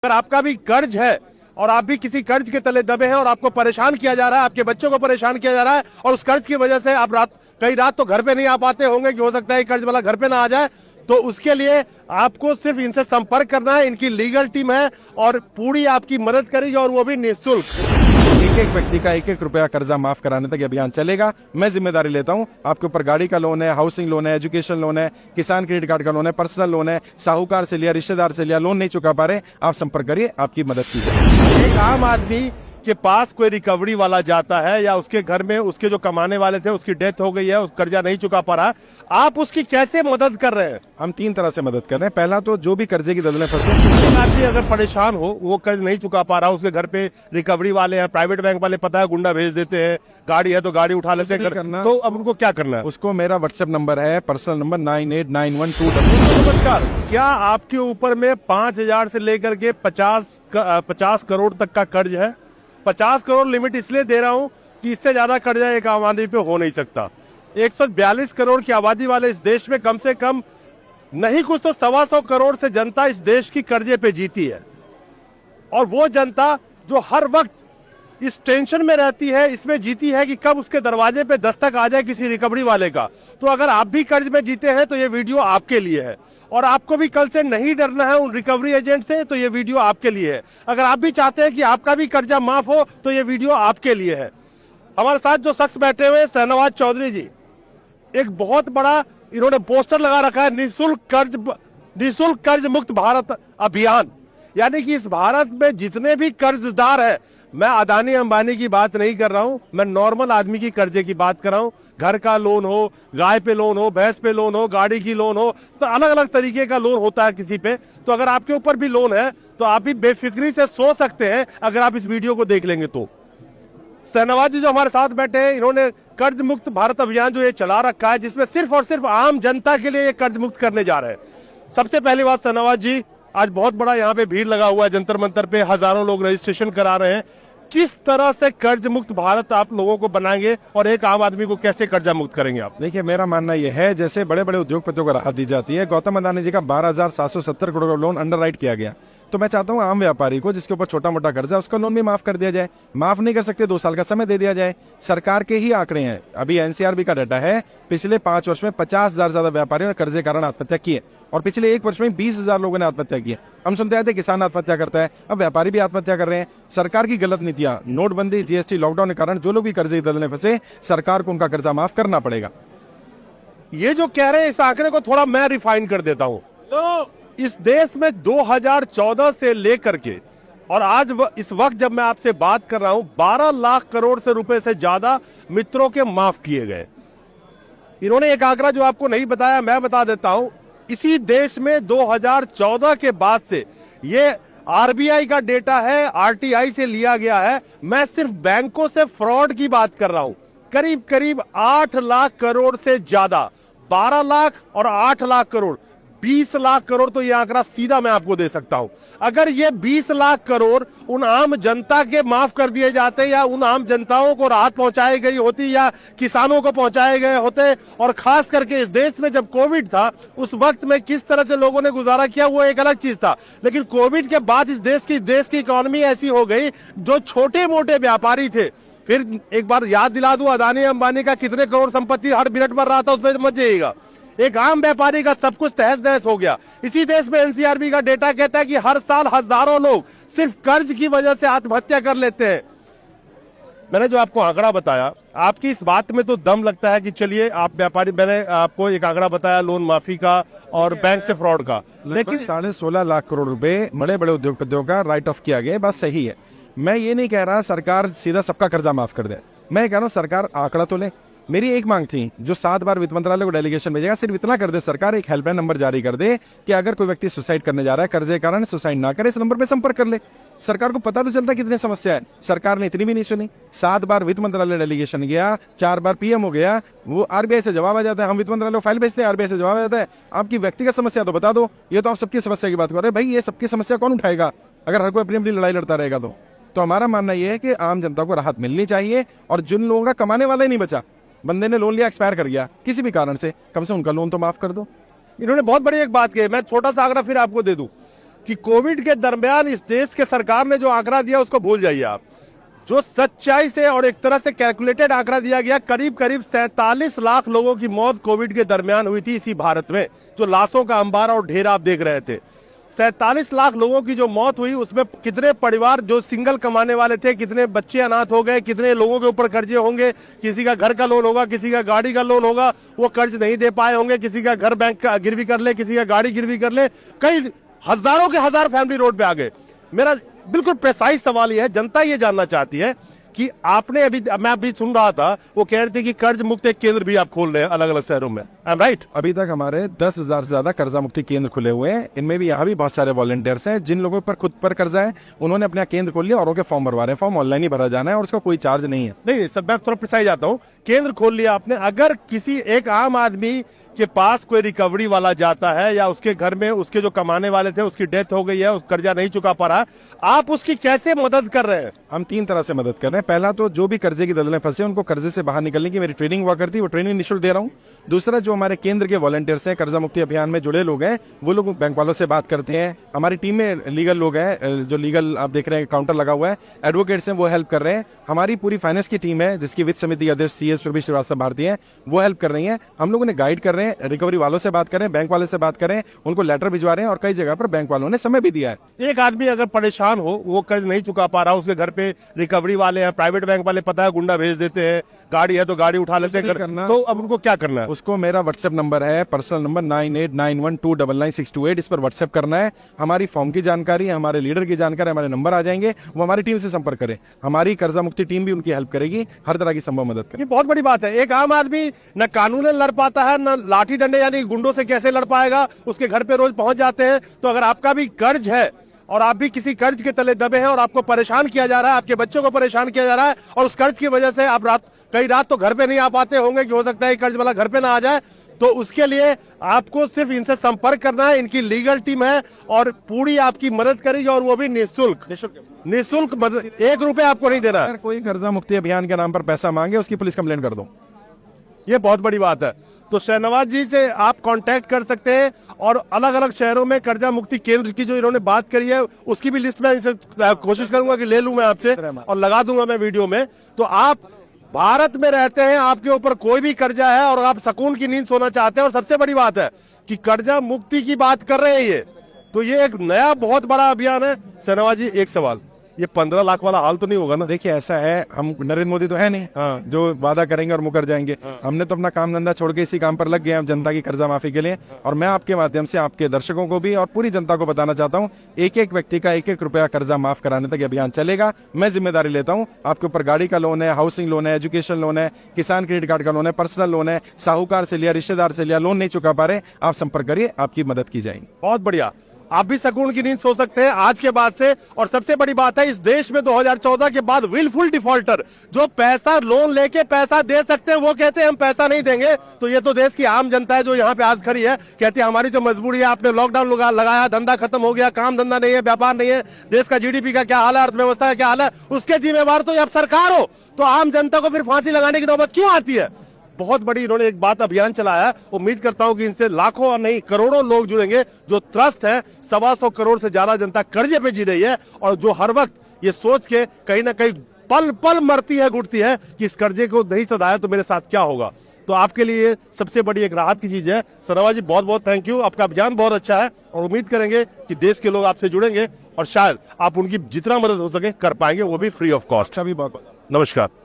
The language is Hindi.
अगर आपका भी कर्ज है और आप भी किसी कर्ज के तले दबे हैं और आपको परेशान किया जा रहा है, आपके बच्चों को परेशान किया जा रहा है और उस कर्ज की वजह से आप कई रात तो घर पे नहीं आ पाते होंगे कि हो सकता है कर्ज वाला घर पे ना आ जाए, तो उसके लिए आपको सिर्फ इनसे संपर्क करना है। इनकी लीगल टीम है और पूरी आपकी मदद करेगी और वो भी निःशुल्क। एक एक व्यक्ति का एक एक रुपया कर्जा माफ कराने तक अभियान चलेगा। मैं जिम्मेदारी लेता हूं। आपके ऊपर गाड़ी का लोन है, हाउसिंग लोन है, एजुकेशन लोन है, किसान क्रेडिट कार्ड का लोन है, पर्सनल लोन है, साहूकार से लिया, रिश्तेदार से लिया, लोन नहीं चुका पा रहे, आप संपर्क करिए, आपकी मदद की जाए। एक आम आदमी के पास कोई रिकवरी वाला जाता है या उसके घर में उसके जो कमाने वाले थे उसकी डेथ हो गई है, उस कर्जा नहीं चुका पा रहा, आप उसकी कैसे मदद कर रहे हैं? हम 3 तरह से मदद कर रहे हैं। पहला तो जो भी कर्जे की दलदल फंसे, आदमी अगर परेशान हो, वो कर्ज नहीं चुका पा रहा, उसके घर पे रिकवरी वाले हैं, प्राइवेट बैंक वाले पता है गुंडा भेज देते हैं, गाड़ी है तो गाड़ी उठा लेते हैं, तो अब उनको क्या करना है? उसको मेरा व्हाट्सएप नंबर है, पर्सनल नंबर 989122। नमस्कार, क्या आपके ऊपर में 5,000 से लेकर के 50 करोड़ तक का कर्ज है? 50 करोड़ लिमिट इसलिए दे रहा हूं कि इससे ज्यादा कर्जा एक आम आदमी पे हो नहीं सकता। 142 करोड़ की आबादी वाले इस देश में कम से कम नहीं कुछ तो 125 करोड़ से जनता इस देश की कर्जे पे जीती है, और वो जनता जो हर वक्त इस टेंशन में रहती है, इसमें जीती है कि कब उसके दरवाजे पे दस्तक आ जाए किसी रिकवरी वाले का। तो अगर आप भी कर्ज में जीते हैं तो ये वीडियो आपके लिए है, और आपको भी कल से नहीं डरना है उन रिकवरी एजेंट से, तो ये वीडियो आपके लिए है। अगर आप भी चाहते हैं कि आपका भी कर्जा माफ हो तो ये वीडियो आपके लिए है। हमारे साथ जो शख्स बैठे हुए शाहनवाज चौधरी जी, एक बहुत बड़ा इन्होंने पोस्टर लगा रखा है, निःशुल्क कर्ज मुक्त भारत अभियान। यानी कि इस भारत में जितने भी कर्जदार है, मैं अदानी अंबानी की बात नहीं कर रहा हूं, मैं नॉर्मल आदमी की कर्जे की बात कर रहा हूं। घर का लोन हो, गाय पे लोन हो, भैंस पे लोन हो, गाड़ी की लोन हो, तो अलग अलग तरीके का लोन होता है किसी पे। तो अगर आपके ऊपर भी लोन है तो आप भी बेफिक्री से सो सकते हैं अगर आप इस वीडियो को देख लेंगे तो। शाहनवाज जी जो हमारे साथ बैठे हैं, इन्होंने कर्ज मुक्त भारत अभियान जो ये चला रखा है, जिसमें सिर्फ और सिर्फ आम जनता के लिए ये कर्ज मुक्त करने जा रहे हैं। सबसे पहली बात शाहनवाज जी, आज बहुत बड़ा यहाँ पे भीड़ लगा हुआ है, जंतर मंतर पे हजारों लोग रजिस्ट्रेशन करा रहे हैं। किस तरह से कर्ज मुक्त भारत आप लोगों को बनाएंगे और एक आम आदमी को कैसे कर्जा मुक्त करेंगे आप? देखिए, मेरा मानना यह है, जैसे बड़े बड़े उद्योगपतियों को राहत दी जाती है, गौतम अदानी जी का 12,770 करोड़ का लोन अंडरराइट किया गया, तो मैं चाहता हूं आम व्यापारी को जिसके ऊपर छोटा मोटा कर्जा, उसका लोन भी माफ कर दिया जाए। माफ नहीं कर सकते, 2 साल का समय दे दिया जाए। सरकार के ही आंकड़े हैं, अभी एनसीआरबी का डाटा है, पिछले 5 वर्ष में 50,000 ज्यादा व्यापारियों ने कर्जे कारण आत्महत्या की है, और पिछले 1 वर्ष में 20,000 लोगों ने आत्महत्या की है। हम सुनते आए थे किसान आत्महत्या करता है, अब व्यापारी भी आत्महत्या कर रहे हैं। सरकार की गलत नीतियां, नोटबंदी, जीएसटी, लॉकडाउन के कारण जो लोग भी कर्जे दलने फंसे, सरकार को उनका कर्जा माफ करना पड़ेगा। ये जो कह रहे हैं, इस आंकड़े को थोड़ा मैं रिफाइन कर देता हूं। तो इस देश में 2014 से लेकर के और आज इस वक्त जब मैं आपसे बात कर रहा हूं, 12 लाख करोड़ से रुपए से ज्यादा मित्रों के माफ किए गए। इन्होंने एक आंकड़ा जो आपको नहीं बताया, मैं बता देता हूं। इसी देश में 2014 के बाद से, ये आरबीआई का डेटा है, आरटीआई से लिया गया है, मैं सिर्फ बैंकों से फ्रॉड की बात कर रहा हूं, करीब करीब 8 लाख करोड़ से ज्यादा। 12 लाख और 8 लाख करोड़, 20 लाख करोड़, तो यह आंकड़ा सीधा मैं आपको दे सकता हूं। अगर ये 20 लाख करोड़ उन आम जनता के माफ कर दिए जाते, या उन आम जनताओं को राहत पहुंचाई गई होती, या किसानों को पहुंचाए गए होते, और खास करके इस देश में जब कोविड था उस वक्त में किस तरह से लोगों ने गुजारा किया, वो एक अलग चीज था। लेकिन कोविड के बाद इस देश की इकोनॉमी ऐसी हो गई, जो छोटे मोटे व्यापारी थे, फिर एक बार याद दिला दूं, अदानी अंबानी का कितने करोड़ संपत्ति हर मिनट बढ़ रहा था, उसमें मत जाइएगा। एक आम व्यापारी का सब कुछ तहस नहस हो गया। इसी देश में एनसीआरबी का डेटा कहता है कि हर साल हजारों लोग सिर्फ कर्ज की वजह से आत्महत्या कर लेते हैं। मैंने जो आपको आंकड़ा बताया, आपकी इस बात में तो दम लगता है कि चलिए आप व्यापारी, मैंने आपको एक आंकड़ा बताया लोन माफी का और बैंक से फ्रॉड का, लेकिन 16.5 लाख करोड़ रुपए बड़े बड़े उद्योगपतियों का राइट ऑफ किया गया, बात सही है। मैं ये नहीं कह रहा सरकार सीधा सबका कर्जा माफ कर दे, मैं कह रहा हूँ सरकार आंकड़ा तो ले। मेरी एक मांग थी, जो 7 बार वित्त मंत्रालय को डेलीगेशन भेजेगा, सिर्फ इतना कर दे सरकार, एक हेल्पलाइन नंबर जारी कर दे कि अगर कोई व्यक्ति सुसाइड करने जा रहा है, कर्जे कारण सुसाइड ना करे, इस नंबर पे संपर्क कर ले। सरकार को पता तो चलता कितनी समस्या है। सरकार ने इतनी भी नहीं सुनी। 7 बार वित्त मंत्रालय डेलीगेशन गया, 4 बार पीएम हो गया, वो आरबीआई से जवाब आ जाता है। हम वित्त मंत्रालय को फाइल भेजते हैं, आरबीआई से जवाब आ जाता है, आपकी व्यक्तिगत समस्या तो बता दो। ये तो आप सबकी समस्या की बात कर रहे हैं। भाई, ये सबकी समस्या कौन उठाएगा अगर हर कोई अपनी अपनी लड़ाई लड़ता रहेगा? तो हमारा मानना यह है कि आम जनता को राहत मिलनी चाहिए, और जिन लोगों का कमाने वाला ही नहीं बचा, बंदे ने लोन लिया, एक्सपायर कर गया किसी भी कारण से, कम से उनका लोन तो माफ कर दो। इन्होंने बहुत बड़ी एक बात की, मैं छोटा सा आंकड़ा फिर आपको दे दूं। कि कोविड के दरमियान इस देश के सरकार ने जो आंकड़ा दिया उसको भूल जाइए आप। जो सच्चाई से और एक तरह से कैलकुलेटेड आंकड़ा दिया गया, करीब करीब 47 लाख लोगों की मौत कोविड के दरमियान हुई थी इसी भारत में, जो लाशों का अंबार और ढेर आप देख रहे थे। 47 लाख लोगों की जो मौत हुई, उसमें कितने परिवार जो सिंगल कमाने वाले थे, कितने बच्चे अनाथ हो गए, कितने लोगों के ऊपर कर्जे होंगे, किसी का घर का लोन होगा, किसी का गाड़ी का लोन होगा, वो कर्ज नहीं दे पाए होंगे, किसी का घर बैंक का गिरवी कर ले, किसी का गाड़ी गिरवी कर ले, कई हजारों के हजार फैमिली रोड पे आ गए। मेरा बिल्कुल प्रेसाइज सवाल ये है, जनता ये जानना चाहती है कि आपने मैं अभी सुन रहा था, वो कह रहे थे कि कर्ज मुक्त एक केंद्र भी आप खोल रहे हैं अलग अलग शहरों में, आई एम राइट? अभी तक हमारे 10,000 से ज्यादा कर्जा मुक्ति केंद्र खुले हुए हैं। इनमें भी यहाँ भी बहुत सारे वॉलंटियर्स हैं। जिन लोगों पर खुद पर कर्जा है उन्होंने अपना केंद्र खोल लिया और उनके फॉर्म भरवा रहे हैं। फॉर्म ऑनलाइन ही भरा जाना है और उसका कोई चार्ज नहीं है। नहीं सब, मैं थोड़ा प्रिसाइज आता हूँ। केंद्र खोल लिया आपने, अगर किसी एक आम आदमी के पास कोई रिकवरी वाला जाता है या उसके घर में उसके जो कमाने वाले थे उसकी डेथ हो गई है, उस कर्जा नहीं चुका पा रहा, आप उसकी कैसे मदद कर रहे हैं? हम 3 तरह से मदद कर रहे हैं। पहला तो जो भी कर्जे की दलदल में फंसे उनको कर्जे से बाहर निकलने की मेरी ट्रेनिंग हुआ करती है, वो ट्रेनिंग निःशुल्क दे रहा हूँ। दूसरा, जो हमारे केंद्र के वॉलंटियर्स हैं, कर्जा मुक्ति अभियान में जुड़े लोग हैं, वो लोग बैंक वालों से बात करते हैं। हमारी टीम में लीगल लोग हैं, जो लीगल आप देख रहे हैं काउंटर लगा हुआ है, एडवोकेट्स हैं, वो हेल्प कर रहे हैं। हमारी पूरी फाइनेंस की टीम है जिसकी वित्त समिति अध्यक्ष CS सुरभि श्रीवास्तव भारती है, वो हेल्प कर रही है। हम लोग उन्हें गाइड कर रहे हैं, रिकवरी वालों से बात करें, बैंक वाले से बात करें, उनको लेटर भिजवा रहे हैं और कई जगह पर बैंक वालों ने समय भी दिया है। एक आदमी अगर परेशान हो, वो कर्ज नहीं चुका पा रहा, उसके घर पे रिकवरी वाले हैं, प्राइवेट बैंक वाले पता है गुंडा भेज देते हैं, गाड़ी है तो गाड़ी उठा लेते हैं, तो अब उनको क्या करना है? उसको मेरा व्हाट्सएप नंबर है, पर्सनल नंबर 9891299628, इस पर व्हाट्सएप करना है। हमारी फॉर्म की जानकारी, हमारे लीडर की जानकारी, हमारे नंबर आ जाएंगे, वो हमारी टीम से संपर्क करें। हमारी कर्जा मुक्ति टीम भी उनकी हेल्प करेगी, हर तरह की संभव मदद करेगी। ये बहुत बड़ी बात है। एक आम आदमी न कानून लड़ पाता है, न लाठी डंडे यानी गुंडों से कैसे लड़ पाएगा, उसके घर पे रोज पहुंच जाते हैं। तो अगर आपका भी कर्ज है और आप भी किसी कर्ज के तले दबे हैं और आपको परेशान किया जा रहा है, आपके बच्चों को परेशान किया जा रहा है और उस कर्ज की वजह से आप कई रात तो घर पे नहीं आ पाते होंगे कि हो सकता है कर्ज वाला घर पे ना आ जाए, तो उसके लिए आपको सिर्फ इनसे संपर्क करना है। इनकी लीगल टीम है और पूरी आपकी मदद करेगी और वो भी निःशुल्क मदद। 1 रुपए आपको नहीं देना। अगर कोई कर्जा मुक्ति अभियान के नाम पर पैसा मांगे उसकी पुलिस कंप्लेंट कर दो। ये बहुत बड़ी बात है। तो शहनवाज जी से आप कांटेक्ट कर सकते हैं और अलग अलग शहरों में कर्जा मुक्ति केंद्र की जो इन्होंने बात करी है उसकी भी लिस्ट में इनसे कोशिश करूंगा कि ले लूं मैं आपसे और लगा दूंगा मैं वीडियो में। तो आप भारत में रहते हैं, आपके ऊपर कोई भी कर्जा है और आप सुकून की नींद सोना चाहते हैं, और सबसे बड़ी बात है कि कर्जा मुक्ति की बात कर रहे हैं ये, तो ये एक नया बहुत बड़ा अभियान है। शहनवाज जी, एक सवाल, ये 15 लाख वाला हाल तो नहीं होगा ना? देखिए ऐसा है, हम नरेंद्र मोदी तो है नहीं जो वादा करेंगे और मुकर जाएंगे। हमने तो अपना काम धंधा छोड़ के इसी काम पर लग गए हैं जनता की कर्जा माफी के लिए। और मैं आपके माध्यम से आपके दर्शकों को भी और पूरी जनता को बताना चाहता हूं, एक एक व्यक्ति का 1-1 रुपया कर्जा माफ कराने तक अभियान चलेगा। मैं जिम्मेदारी लेता हूं। आपके ऊपर गाड़ी का लोन है, हाउसिंग लोन है, एजुकेशन लोन है, किसान क्रेडिट कार्ड का लोन है, पर्सनल लोन है, साहूकार से लिया, रिश्तेदार से लिया, लोन नहीं चुका पा रहे, आप संपर्क करिए, आपकी मदद की जाएगी। बहुत बढ़िया, आप भी सुकून की नींद सो सकते हैं आज के बाद से। और सबसे बड़ी बात है, इस देश में 2014 के बाद विलफुल डिफॉल्टर जो पैसा लोन लेके पैसा दे सकते हैं, वो कहते हैं हम पैसा नहीं देंगे। तो ये तो देश की आम जनता है जो यहाँ पे आज खड़ी है, कहती है हमारी तो मजबूरी है, आपने लॉकडाउन लगाया, धंधा खत्म हो गया, काम धंधा नहीं है, व्यापार नहीं है, देश का GDP का क्या हाल है, अर्थव्यवस्था का क्या हाल है, उसके जिम्मेवार तो अब सरकार हो। तो आम जनता को फिर फांसी लगाने की नौबत क्यों आती है? बहुत बड़ी इन्होंने एक बात अभियान चलाया है। उम्मीद करता हूं कि इनसे लाखों और नहीं करोड़ों लोग जुड़ेंगे जो त्रस्त है। 125 करोड़ से ज्यादा जनता कर्जे पे जी रही है और जो हर वक्त ये सोच के कहीं ना कहीं पल पल मरती है, घुटती है कि इस कर्जे को नहीं सधाया तो मेरे साथ क्या होगा। तो आपके लिए सबसे बड़ी एक राहत की चीज है। शहनवाज जी, बहुत बहुत थैंक यू। आपका अभियान बहुत अच्छा है और उम्मीद करेंगे कि देश के लोग आपसे जुड़ेंगे और शायद आप उनकी जितना मदद हो सके कर पाएंगे, वो भी फ्री ऑफ कॉस्ट। अभी बहुत नमस्कार।